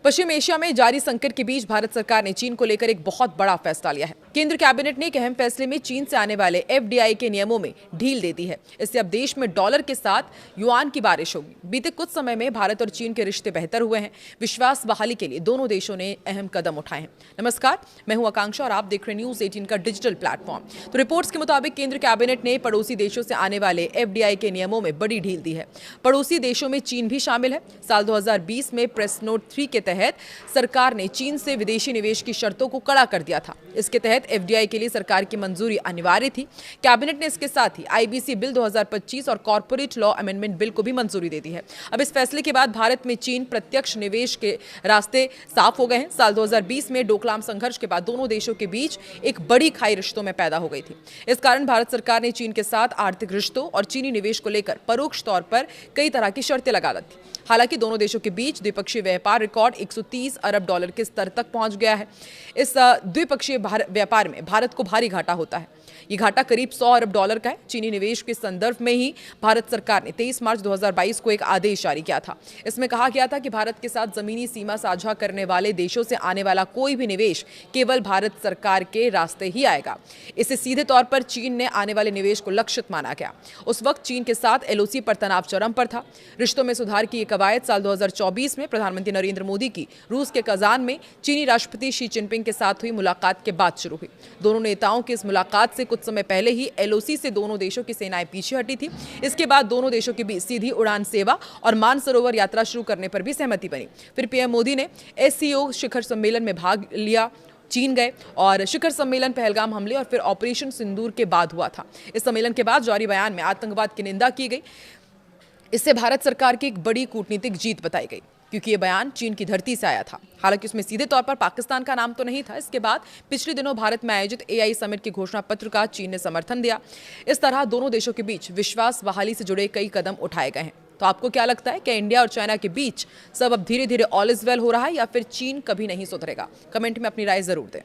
पश्चिम Asia में जारी संकट के बीच भारत सरकार ने चीन को लेकर एक बहुत बड़ा फैसला लिया है। केंद्र कैबिनेट ने एक अहम फैसले में चीन से आने वाले एफडीआई के नियमों में ढील दे दी है। इससे अब देश में डॉलर के साथ युआन की बारिश होगी। बीते कुछ समय में भारत और चीन के रिश्ते बेहतर हुए हैं। विश्वास बहाली के लिए दोनों देशों ने अहम कदम उठाए हैं। नमस्कार, मैं हूं आकांक्षा और आप देख रहे हैं न्यूज 18 का डिजिटल प्लेटफॉर्म। तो रिपोर्ट्स के मुताबिक केंद्र कैबिनेट ने पड़ोसी देशों से आने वाले एफडीआई के नियमों में बड़ी ढील दी है। पड़ोसी देशों में चीन भी शामिल है। साल 2020 में प्रेस नोट 3 के तहत सरकार ने चीन से विदेशी निवेश की शर्तों को कड़ा कर दिया था। इसके तहत एफडीआई के लिए सरकार की मंजूरी अनिवार्य थी। कैबिनेट ने इसके साथ ही आईबीसी बिल 2025 और कॉर्पोरेट लॉ अमेंडमेंट बिल को भी मंजूरी दे दी है। अब इस फैसले के बाद भारत में चीन प्रत्यक्ष निवेश के रास्ते साफ हो गए हैं। साल 2020 में डोकलाम संघर्ष के बाद दोनों देशों के बीच एक बड़ी खाई रिश्तों में पैदा हो गई थी। इस कारण भारत सरकार ने चीन के साथ आर्थिक रिश्तों और चीनी निवेश को लेकर परोक्ष तौर पर कई तरह की शर्तें लगा दी। हालांकि दोनों देशों के बीच द्विपक्षीय व्यापार रिकॉर्ड 130 अरब डॉलर के स्तर तक पहुंच गया है। इस द्विपक्षीय व्यापार में भारत को भारी घाटा होता है। ये घाटा करीब 100 अरब डॉलर का है। चीनी निवेश के संदर्भ में ही भारत सरकार ने 23 मार्च 2022 को एक आदेश जारी किया था। इसमें कहा गया था कि भारत के साथ जमीनी सीमा साझा करने वाले देशों से आने वाला कोई भी निवेश केवल भारत सरकार के रास्ते ही आएगा। इससे सीधे तौर पर चीन ने आने वाले निवेश को लक्षित माना गया। उस वक्त चीन के साथ एलओसी पर तनाव चरम पर था। रिश्तों में सुधार की कवायद साल 2024 में प्रधानमंत्री नरेंद्र मोदी की रूस के कजान में चीनी राष्ट्रपति शी जिनपिंग के साथ हुई मुलाकात के बाद शुरू हुई। दोनों नेताओं की इस मुलाकात से कुछ समय पहले ही एलओसी से दोनों देशों की सेनाएं पीछे हटी थी। इसके बाद दोनों देशों के बीच सीधी उड़ान सेवा और मानसरोवर यात्रा शुरू करने पर भी सहमति बनी। फिर पीएम मोदी ने एससीओ शिखर सम्मेलन में भाग लिया, चीन गए और शिखर सम्मेलन पहलगाम हमले और फिर ऑपरेशन सिंदूर के बाद हुआ था। इस सम्मेलन के बाद जारी बयान में आतंकवाद की निंदा की गई। इससे भारत सरकार की एक बड़ी कूटनीतिक जीत बताई गई, क्योंकि ये बयान चीन की धरती से आया था। हालांकि उसमें सीधे तौर पर पाकिस्तान का नाम तो नहीं था। इसके बाद पिछले दिनों भारत में आयोजित एआई समिट के घोषणा पत्र का चीन ने समर्थन दिया। इस तरह दोनों देशों के बीच विश्वास बहाली से जुड़े कई कदम उठाए गए हैं। तो आपको क्या लगता है कि इंडिया और चाइना के बीच सब अब धीरे धीरे ऑल इज वेल हो रहा है या फिर चीन कभी नहीं सुधरेगा? कमेंट में अपनी राय जरूर दें।